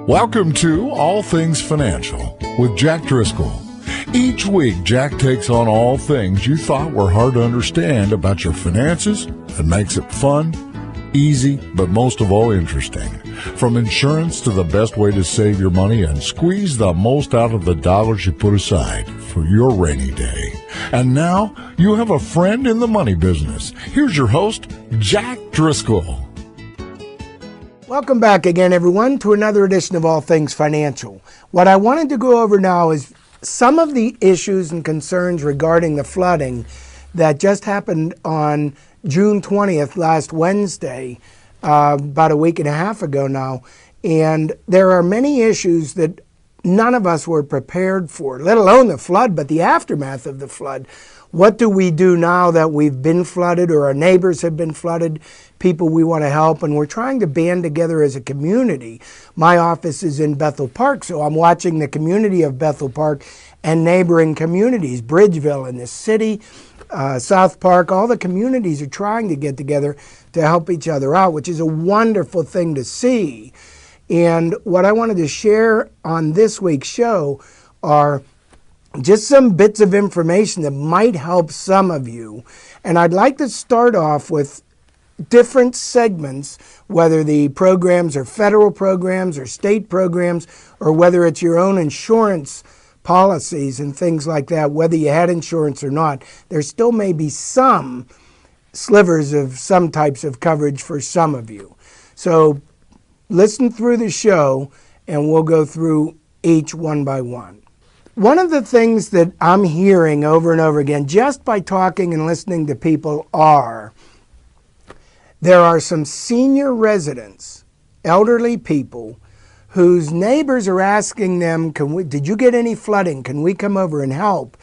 Welcome to All Things Financial with Jack Driscoll. Each week, Jack takes on all things you thought were hard to understand about your finances and makes it fun, easy, but most of all interesting. From insurance to the best way to save your money and squeeze the most out of the dollars you put aside for your rainy day. And now, you have a friend in the money business. Here's your host, Jack Driscoll. Welcome back again, everyone, to another edition of All Things Financial. What I wanted to go over now is some of the issues and concerns regarding the flooding that just happened on June 20th, last Wednesday, about a week and a half ago now. And there are many issues that none of us were prepared for, let alone the flood, but the aftermath of the flood. What do we do now that we've been flooded or our neighbors have been flooded, people we want to help, and we're trying to band together as a community. My office is in Bethel Park, so I'm watching the community of Bethel Park and neighboring communities, Bridgeville in the city, South Park, all the communities are trying to get together to help each other out, which is a wonderful thing to see. And what I wanted to share on this week's show are just some bits of information that might help some of you. And I'd like to start off with different segments, whether the programs are federal programs or state programs, or whether it's your own insurance policies and things like that, whether you had insurance or not. There still may be some slivers of some types of coverage for some of you. So listen through the show and we'll go through each one by one. One of the things that I'm hearing over and over again, just by talking and listening to people, there are some senior residents, elderly people, whose neighbors are asking them, did you get any flooding? Can we come over and help?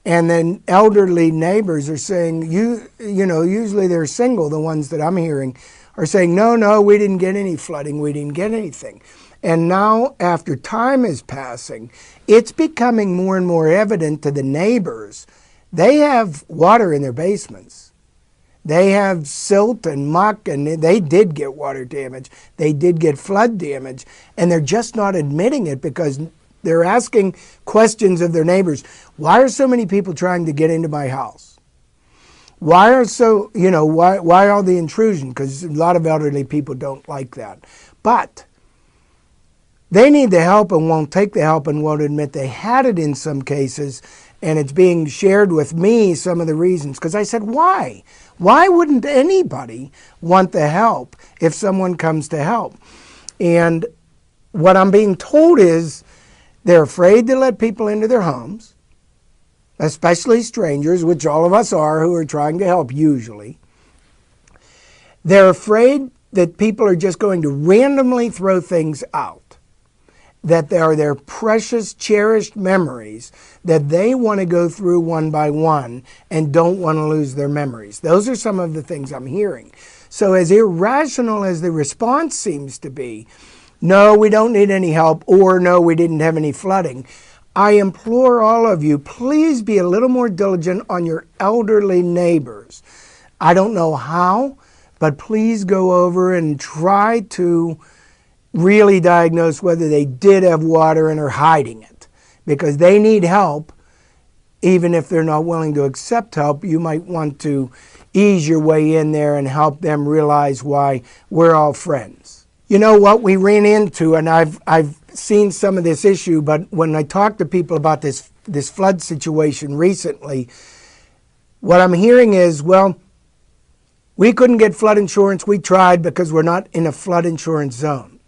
And then elderly neighbors are saying, you know, usually they're single, the ones that I'm hearing, are saying, no, we didn't get any flooding, we didn't get anything. And now, after time is passing, it's becoming more and more evident to the neighbors. They have water in their basements. They have silt and muck, and they did get water damage. They did get flood damage, and they're just not admitting it because they're asking questions of their neighbors. Why are so many people trying to get into my house? Why all the intrusion? Because a lot of elderly people don't like that. But they need the help and won't take the help and won't admit they had it in some cases, and it's being shared with me, some of the reasons. Because I said, why? Why wouldn't anybody want the help if someone comes to help? And what I'm being told is they're afraid to let people into their homes, especially strangers, which all of us are who are trying to help usually. They're afraid that people are just going to randomly throw things out, that they are their precious, cherished memories that they want to go through one by one and don't want to lose their memories. Those are some of the things I'm hearing. So as irrational as the response seems to be, no, we don't need any help, or no, we didn't have any flooding, I implore all of you, please be a little more diligent on your elderly neighbors. I don't know how, but please go over and try to really diagnose whether they did have water and are hiding it, because they need help. Even if they're not willing to accept help, you might want to ease your way in there and help them realize why we're all friends. You know what we ran into, and I've seen some of this issue, but when I talk to people about this flood situation recently, what I'm hearing is, well, we couldn't get flood insurance. We tried because we're not in a flood insurance zone.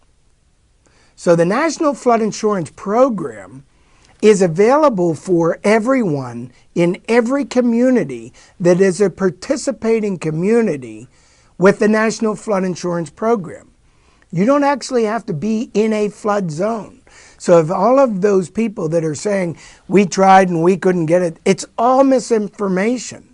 So the National Flood Insurance Program is available for everyone in every community that is a participating community with the National Flood Insurance Program. You don't actually have to be in a flood zone. So if all of those people that are saying, we tried and we couldn't get it, it's all misinformation.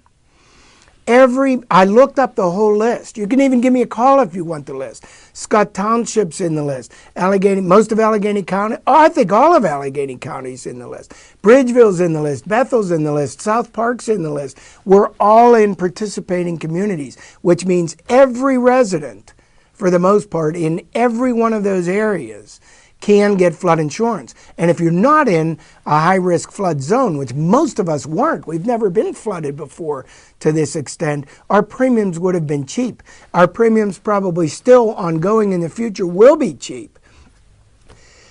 I looked up the whole list. You can even give me a call if you want the list. Scott Township's in the list. Most of Allegheny County. I think all of Allegheny County's in the list. Bridgeville's in the list. Bethel's in the list. South Park's in the list. We're all in participating communities, which means every resident, for the most part, in every one of those areas can get flood insurance. And if you're not in a high-risk flood zone, which most of us weren't, we've never been flooded before to this extent, our premiums would have been cheap. Our premiums probably still ongoing in the future will be cheap.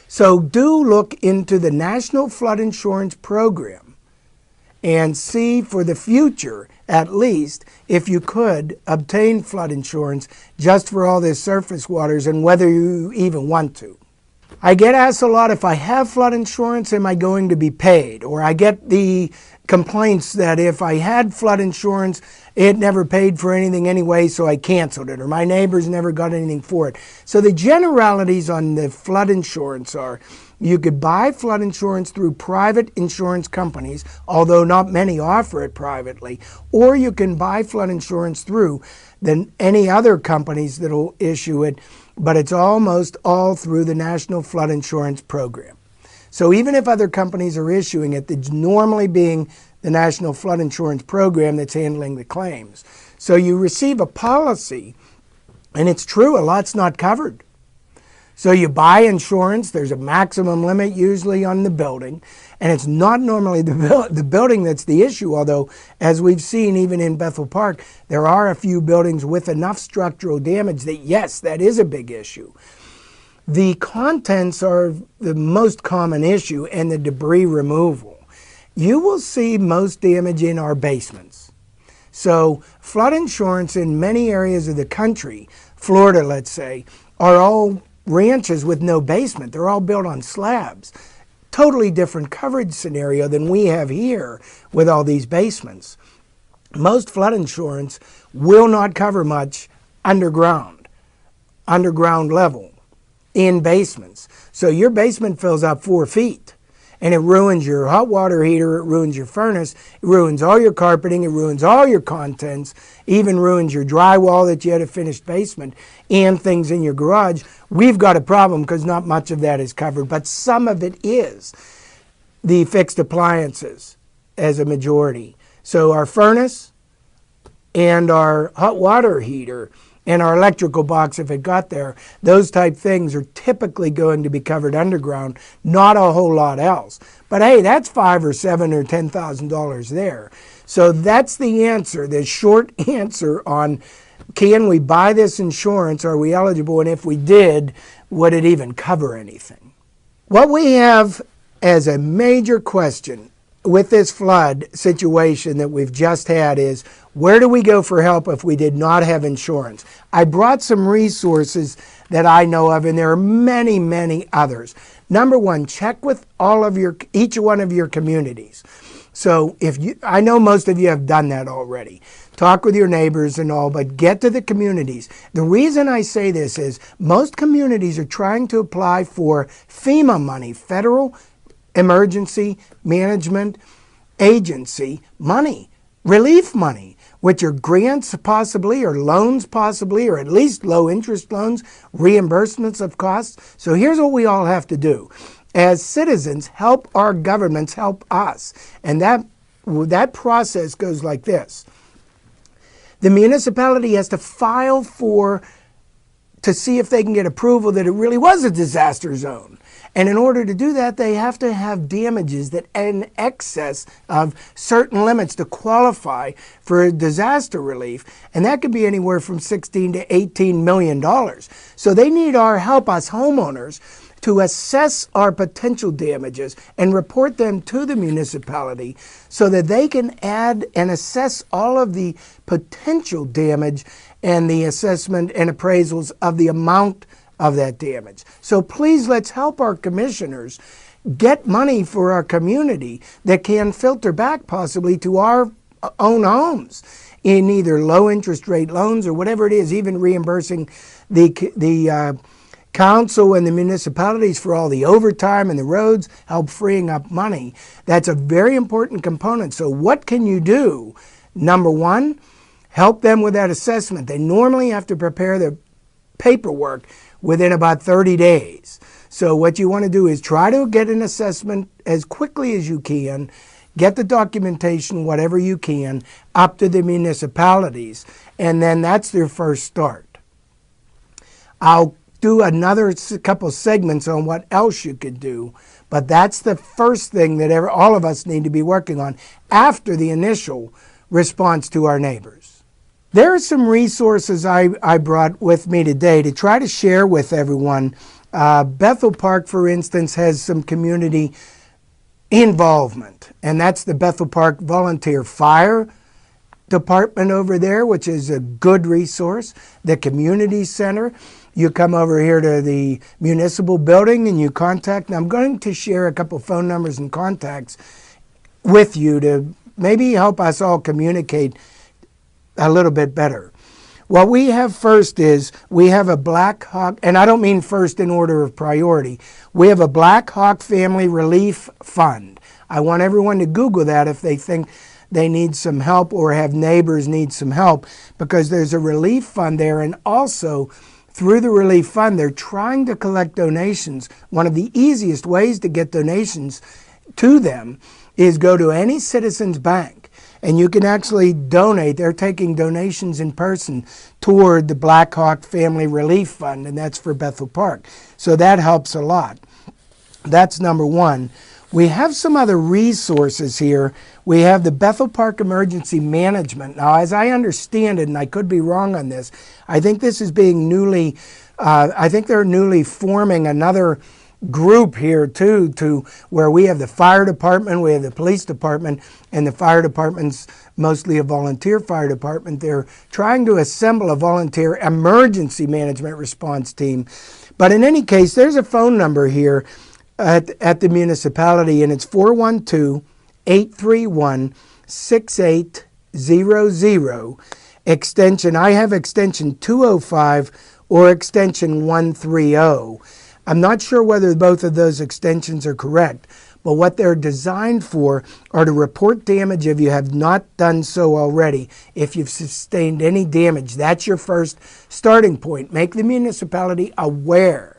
So do look into the National Flood Insurance Program and see for the future, at least, if you could obtain flood insurance just for all this surface waters and whether you even want to. I get asked a lot, if I have flood insurance, am I going to be paid? Or I get the complaints that if I had flood insurance, it never paid for anything anyway, so I canceled it, or my neighbors never got anything for it. So the generalities on the flood insurance are, you could buy flood insurance through private insurance companies, although not many offer it privately, or you can buy flood insurance through any other companies that will issue it, but it's almost all through the National Flood Insurance Program. So even if other companies are issuing it, it's normally being the National Flood Insurance Program that's handling the claims. So you receive a policy, and it's true, a lot's not covered. So you buy insurance, there's a maximum limit usually on the building, and it's not normally the building that's the issue, although as we've seen even in Bethel Park, there are a few buildings with enough structural damage that yes, that is a big issue. The contents are the most common issue, and the debris removal. You will see most damage in our basements. So flood insurance in many areas of the country, Florida let's say, are all ranches with no basement. They're all built on slabs. Totally different coverage scenario than we have here with all these basements. Most flood insurance will not cover much underground level in basements. So your basement fills up 4 feet and it ruins your hot water heater, it ruins your furnace, it ruins all your carpeting, it ruins all your contents, even ruins your drywall that you had a finished basement and things in your garage. We've got a problem because not much of that is covered, but some of it is. The fixed appliances as a majority. So our furnace and our hot water heater and our electrical box, if it got there, those type things are typically going to be covered underground, not a whole lot else. But hey, that's $5,000 or $7,000 or $10,000 there. So that's the answer, the short answer on, can we buy this insurance? Are we eligible? And if we did, would it even cover anything? What we have as a major question with this flood situation that we've just had is, where do we go for help if we did not have insurance? I brought some resources that I know of, and there are many, many others. Number one, check with each one of your communities. So I know most of you have done that already. Talk with your neighbors and all, but get to the communities. The reason I say this is most communities are trying to apply for FEMA money, Federal Emergency Management Agency money, relief money, which are grants possibly, or loans possibly, or at least low interest loans, reimbursements of costs. So here's what we all have to do. As citizens, help our governments help us. And that process goes like this. The municipality has to file to see if they can get approval that it really was a disaster zone. And in order to do that, they have to have damages that in excess of certain limits to qualify for disaster relief. And that could be anywhere from $16 to $18 million. So they need our help, us homeowners, to assess our potential damages and report them to the municipality so that they can add and assess all of the potential damage and the assessment and appraisals of the amount of that damage. So please, let's help our commissioners get money for our community that can filter back possibly to our own homes in either low interest rate loans or whatever it is, even reimbursing the council and the municipalities for all the overtime and the roads, help freeing up money. That's a very important component. So what can you do? Number one, help them with that assessment. They normally have to prepare their paperwork within about 30 days. So what you want to do is try to get an assessment as quickly as you can, get the documentation, whatever you can, up to the municipalities, and then that's their first start. I'll do another couple segments on what else you could do. But that's the first thing that all of us need to be working on after the initial response to our neighbors. There are some resources I brought with me today to try to share with everyone. Bethel Park, for instance, has some community involvement, and that's the Bethel Park Volunteer Fire Department over there, which is a good resource. The community center, you come over here to the municipal building and you contact, and I'm going to share a couple phone numbers and contacts with you to maybe help us all communicate a little bit better. What we have first is we have a Black Hawk, and I don't mean first in order of priority. We have a Black Hawk Family Relief Fund. I want everyone to Google that if they think they need some help or have neighbors need some help, because there's a relief fund there, and also through the relief fund they're trying to collect donations. One of the easiest ways to get donations to them is go to any Citizens Bank, and you can actually donate. They're taking donations in person toward the Black Hawk Family Relief Fund, and that's for Bethel Park. So that helps a lot. That's number one. We have some other resources here. We have the Bethel Park Emergency Management. Now, as I understand it, and I could be wrong on this, I think this is being I think they're newly forming another group here too, to where we have the fire department, we have the police department, and the fire department's mostly a volunteer fire department. They're trying to assemble a volunteer emergency management response team. But in any case, there's a phone number here at the municipality, and it's 412-831-6800, extension, I have extension 205 or extension 130. I'm not sure whether both of those extensions are correct, but what they're designed for are to report damage if you have not done so already. If you've sustained any damage, that's your first starting point. Make the municipality aware.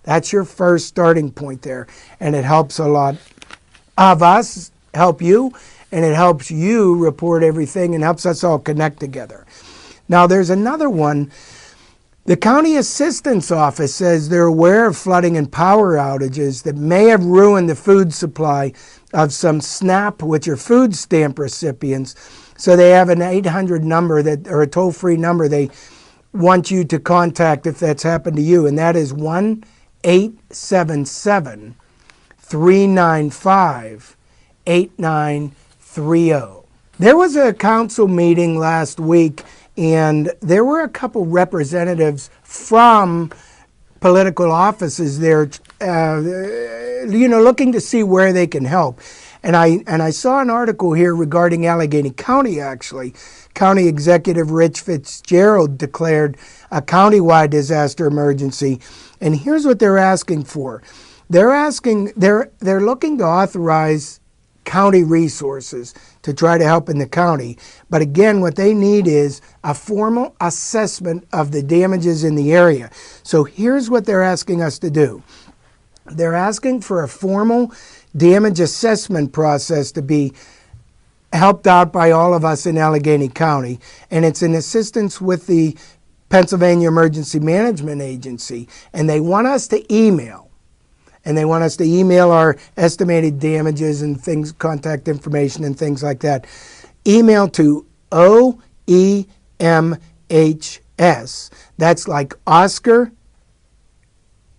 That's your first starting point there, and it helps a lot of us help you, and it helps you report everything and helps us all connect together. Now, there's another one. The County Assistance Office says they're aware of flooding and power outages that may have ruined the food supply of some SNAP, which are food stamp recipients. So they have an 800 number or a toll-free number they want you to contact if that's happened to you, and that is 1-877-395-8930. There was a council meeting last week, and there were a couple representatives from political offices there, looking to see where they can help. And I saw an article here regarding Allegheny County, actually. County Executive Rich Fitzgerald declared a countywide disaster emergency. And here's what they're asking for. They're looking to authorize county resources to try to help in the county. But again, what they need is a formal assessment of the damages in the area. So here's what they're asking us to do. They're asking for a formal damage assessment process to be helped out by all of us in Allegheny County. And it's in assistance with the Pennsylvania Emergency Management Agency. And they want us to email. And they want us to email our estimated damages and things, contact information and things like that. Email to OEMHS. That's like Oscar,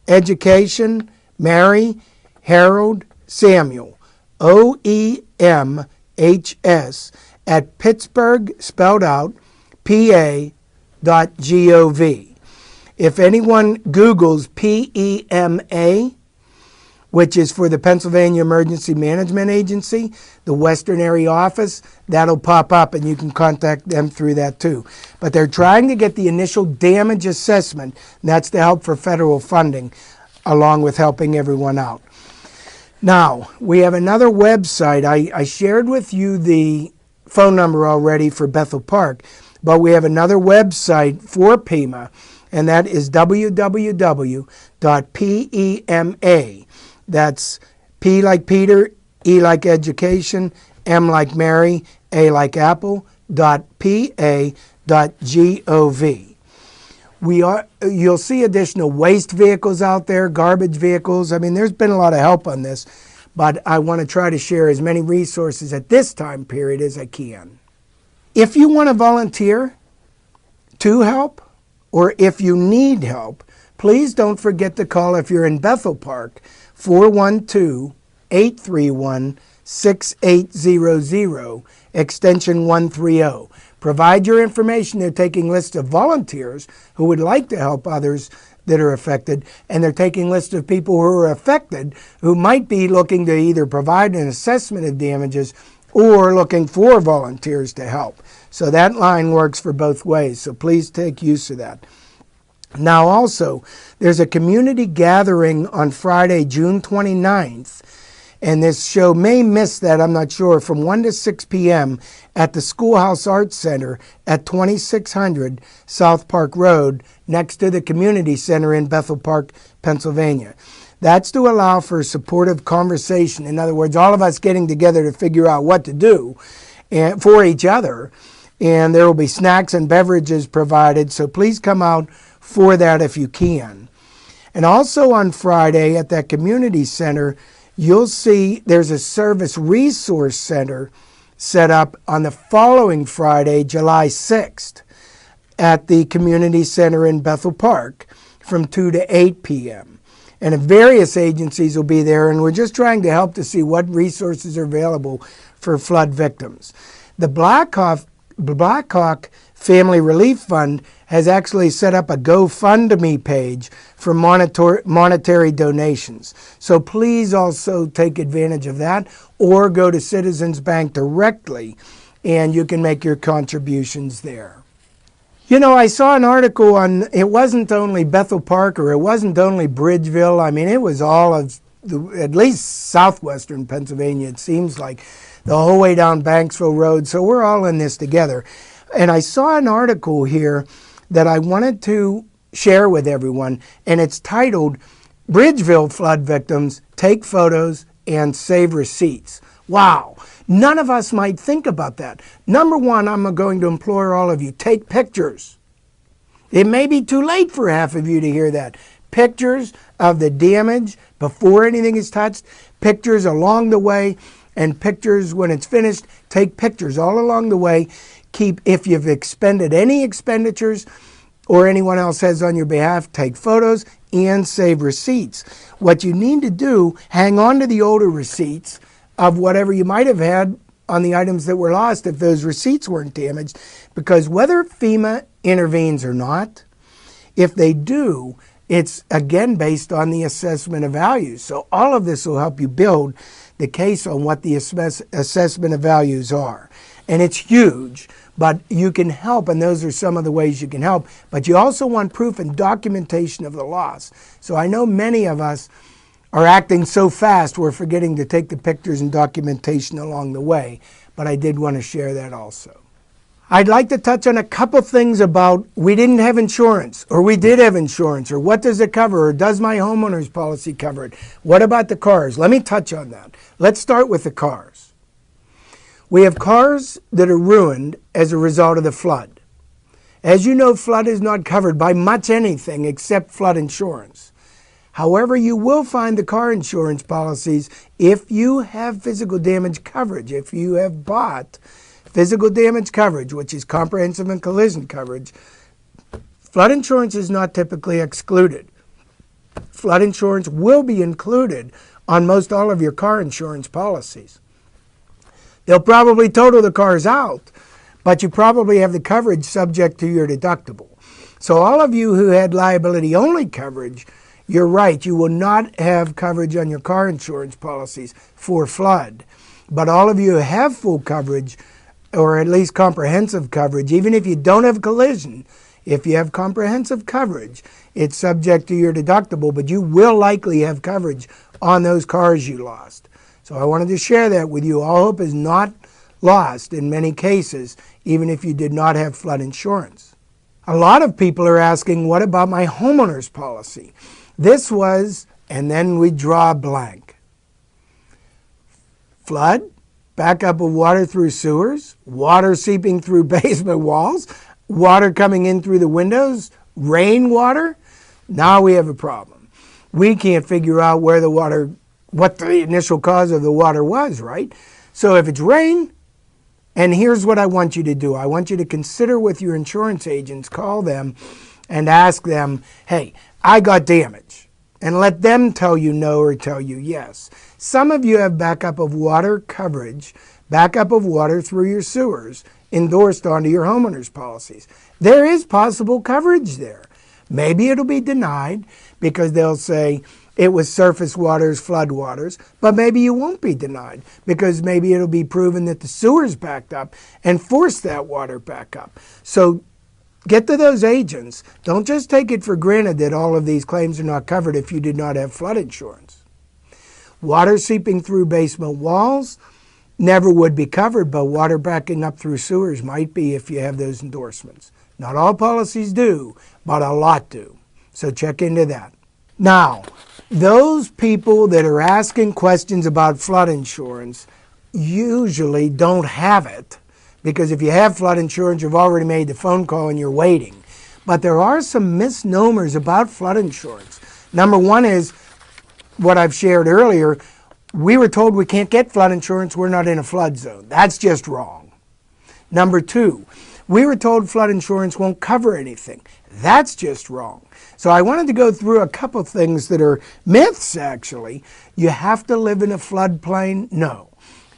Education, Mary, Harold, Samuel. OEMHS at Pittsburgh, spelled out, PA.gov. If anyone Googles PEMA, which is for the Pennsylvania Emergency Management Agency, the Western Area Office, that'll pop up and you can contact them through that too. But they're trying to get the initial damage assessment, and that's to help for federal funding, along with helping everyone out. Now, we have another website. I shared with you the phone number already for Bethel Park, but we have another website for PEMA, and that is www.pema. That's P like Peter, E like Education, M like Mary, A like Apple, .pa.gov. You'll see additional waste vehicles out there, garbage vehicles. I mean, there's been a lot of help on this, but I want to try to share as many resources at this time period as I can. If you want to volunteer to help, or if you need help, please don't forget to call, if you're in Bethel Park, 412-831-6800, extension 130. Provide your information. They're taking lists of volunteers who would like to help others that are affected, and they're taking lists of people who are affected who might be looking to either provide an assessment of damages or looking for volunteers to help. So that line works for both ways, so please take use of that. Now also, there's a community gathering on Friday, June 29th, and this show may miss that, I'm not sure, from 1 to 6 p.m. at the Schoolhouse Arts Center at 2600 South Park Road, next to the Community Center in Bethel Park, Pennsylvania. That's to allow for supportive conversation. In other words, all of us getting together to figure out what to do for each other. And there will be snacks and beverages provided, so please come out for that if you can. And also on Friday at that community center, you'll see there's a service resource center set up on the following Friday, July 6th, at the community center in Bethel Park from 2 to 8 p.m. And various agencies will be there, and we're just trying to help to see what resources are available for flood victims. The Black Hawk Family Relief Fund has actually set up a GoFundMe page for monetary donations. So please also take advantage of that, or go to Citizens Bank directly and you can make your contributions there. You know, I saw an article on, it wasn't only Bethel Park, or it wasn't only Bridgeville. I mean, it was all of, at least southwestern Pennsylvania, it seems like, the whole way down Banksville Road. So we're all in this together. And I saw an article here that I wanted to share with everyone, and it's titled, Bridgeville Flood Victims Take Photos and Save Receipts. Wow. None of us might think about that. Number one, I'm going to implore all of you, take pictures. It may be too late for half of you to hear that. Pictures of the damage before anything is touched, pictures along the way, and pictures when it's finished. Take pictures all along the way. Keep, if you've expended any expenditures or anyone else has on your behalf, take photos and save receipts. What you need to do, hang on to the older receipts of whatever you might have had on the items that were lost if those receipts weren't damaged, because whether FEMA intervenes or not, if they do, it's again based on the assessment of values. So all of this will help you build the case on what the assessment of values are. And it's huge, but you can help, and those are some of the ways you can help. But you also want proof and documentation of the loss. So I know many of us are acting so fast we're forgetting to take the pictures and documentation along the way, but I did want to share that also. I'd like to touch on a couple things about we didn't have insurance, or we did have insurance, or what does it cover, or does my homeowner's policy cover it? What about the cars? Let me touch on that. Let's start with the cars. We have cars that are ruined as a result of the flood. As you know, flood is not covered by much anything except flood insurance. However, you will find the car insurance policies if you have physical damage coverage. If you have bought physical damage coverage, which is comprehensive and collision coverage, flood insurance is not typically excluded. Flood insurance will be included on most all of your car insurance policies. They'll probably total the cars out, but you probably have the coverage subject to your deductible. So all of you who had liability-only coverage, you're right, you will not have coverage on your car insurance policies for flood. But all of you who have full coverage, or at least comprehensive coverage, even if you don't have collision, if you have comprehensive coverage, it's subject to your deductible, but you will likely have coverage on those cars you lost. So I wanted to share that with you. All hope is not lost in many cases, even if you did not have flood insurance. A lot of people are asking, what about my homeowner's policy? This was, and then we draw a blank. Flood, backup of water through sewers, water seeping through basement walls, water coming in through the windows, rainwater, now we have a problem. We can't figure out where the water, what the initial cause of the water was, right? So if it's rain, and here's what I want you to do. I want you to consider with your insurance agents, call them and ask them, hey, I got damage. And let them tell you no or tell you yes. Some of you have backup of water coverage, backup of water through your sewers, endorsed onto your homeowners policies. There is possible coverage there. Maybe it'll be denied because they'll say it was surface waters, flood waters, but maybe you won't be denied because maybe it'll be proven that the sewers backed up and forced that water back up. So get to those agents. Don't just take it for granted that all of these claims are not covered if you did not have flood insurance. Water seeping through basement walls never would be covered, but water backing up through sewers might be if you have those endorsements. Not all policies do, but a lot do. So check into that. Now, those people that are asking questions about flood insurance usually don't have it, because if you have flood insurance, you've already made the phone call and you're waiting. But there are some misnomers about flood insurance. Number one is what I've shared earlier. We were told we can't get flood insurance, we're not in a flood zone. That's just wrong. Number two, we were told flood insurance won't cover anything. That's just wrong. So I wanted to go through a couple of things that are myths, actually. You have to live in a floodplain? No.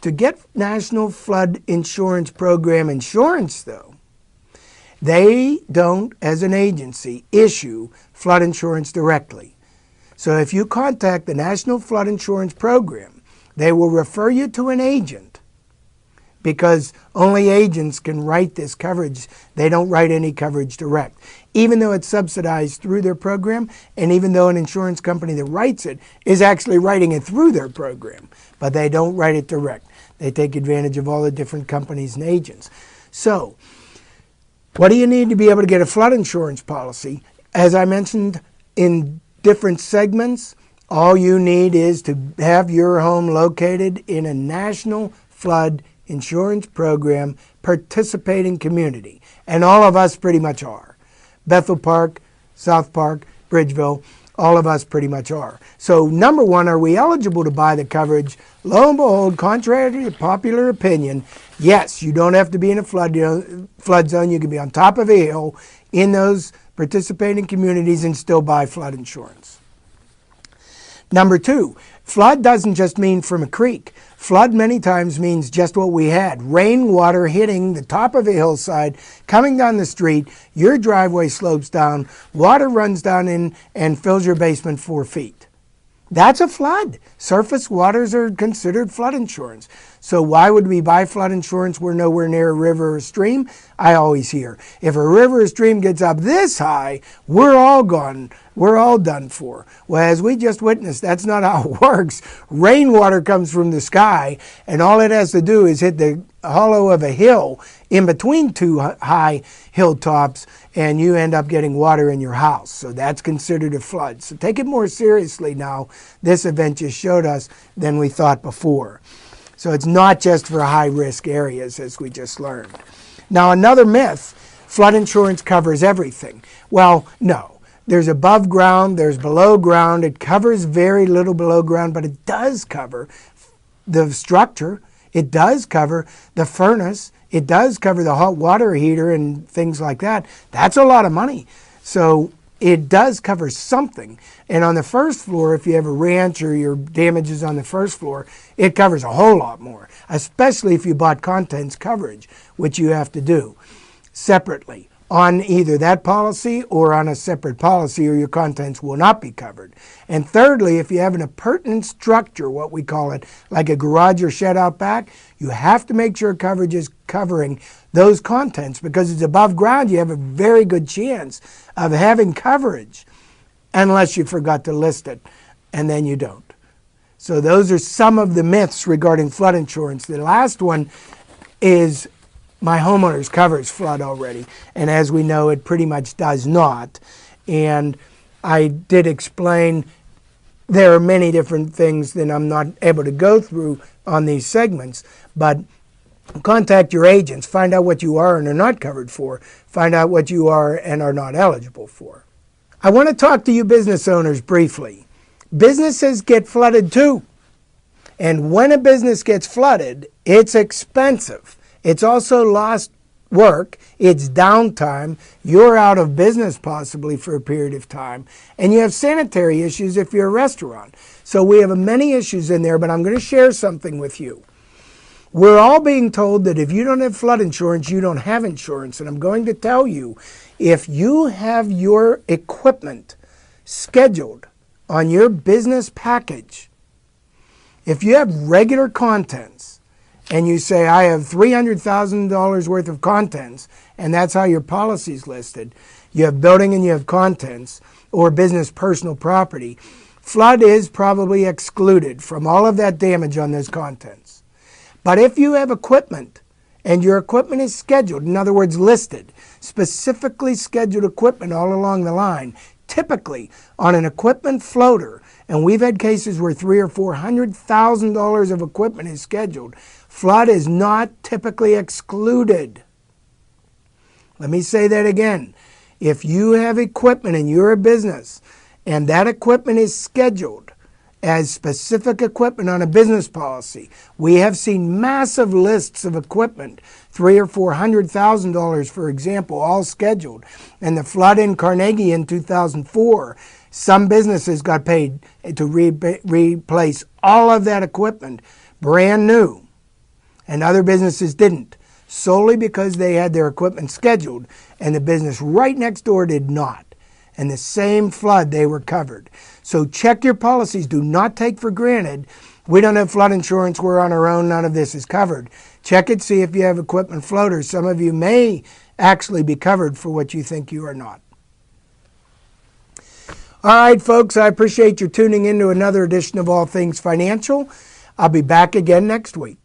To get National Flood Insurance Program insurance, though, they don't, as an agency, issue flood insurance directly. So if you contact the National Flood Insurance Program, they will refer you to an agent, because only agents can write this coverage. They don't write any coverage direct, even though it's subsidized through their program, and even though an insurance company that writes it is actually writing it through their program, but they don't write it direct. They take advantage of all the different companies and agents. So what do you need to be able to get a flood insurance policy? As I mentioned in different segments, all you need is to have your home located in a National Flood Insurance Program participating community. And all of us pretty much are. Bethel Park, South Park, Bridgeville, all of us pretty much are. So number one, are we eligible to buy the coverage? Lo and behold, contrary to popular opinion, yes, you don't have to be in a flood zone. You can be on top of a hill in those participating communities and still buy flood insurance. Number two, flood doesn't just mean from a creek. Flood many times means just what we had. Rainwater hitting the top of a hillside, coming down the street, your driveway slopes down, water runs down in and fills your basement 4 feet. That's a flood. Surface waters are considered flood insurance. So why would we buy flood insurance? We're nowhere near a river or stream. I always hear, if a river or stream gets up this high, we're all gone. We're all done for. Well, as we just witnessed, that's not how it works. Rainwater comes from the sky, and all it has to do is hit the hollow of a hill in between two high hilltops, and you end up getting water in your house. So that's considered a flood. So take it more seriously now. This event just showed us than we thought before. So it's not just for high-risk areas, as we just learned. Now, another myth, flood insurance covers everything. Well, no. There's above ground, there's below ground. It covers very little below ground, but it does cover the structure. It does cover the furnace. It does cover the hot water heater and things like that. That's a lot of money. So it does cover something. And on the first floor, if you have a ranch or your damage is on the first floor, it covers a whole lot more, especially if you bought contents coverage, which you have to do separately on either that policy or on a separate policy, or your contents will not be covered. And thirdly, if you have an appurtenant structure, what we call it, like a garage or shed out back, you have to make sure coverage is covering those contents, because it's above ground. You have a very good chance of having coverage unless you forgot to list it, and then you don't. So those are some of the myths regarding flood insurance. The last one is my homeowners covers flood already, and as we know, it pretty much does not. And I did explain there are many different things that I'm not able to go through on these segments, but Contact your agents. Find out what you are and are not covered for. Find out what you are and are not eligible for. I want to talk to you business owners briefly. Businesses get flooded too. And when a business gets flooded, it's expensive. It's also lost work. It's downtime. You're out of business possibly for a period of time. And you have sanitary issues if you're a restaurant. So we have many issues in there, but I'm going to share something with you. We're all being told that if you don't have flood insurance, you don't have insurance. And I'm going to tell you, if you have your equipment scheduled on your business package, if you have regular contents and you say, I have $300,000 worth of contents, and that's how your policy is listed, you have building and you have contents, or business personal property, flood is probably excluded from all of that damage on those contents. But if you have equipment and your equipment is scheduled, in other words, listed, specifically scheduled equipment all along the line, typically on an equipment floater, and we've had cases where $300,000 or $400,000 of equipment is scheduled, flood is not typically excluded. Let me say that again. If you have equipment and you're a business and that equipment is scheduled as specific equipment on a business policy, we have seen massive lists of equipment, $300,000 or $400,000, for example, all scheduled. And the flood in Carnegie in 2004, some businesses got paid to replace all of that equipment brand new, and other businesses didn't, solely because they had their equipment scheduled and the business right next door did not. And the same flood, they were covered. So check your policies. Do not take for granted, we don't have flood insurance, we're on our own, none of this is covered. Check it, see if you have equipment floaters. Some of you may actually be covered for what you think you are not. All right, folks, I appreciate you tuning in to another edition of All Things Financial. I'll be back again next week.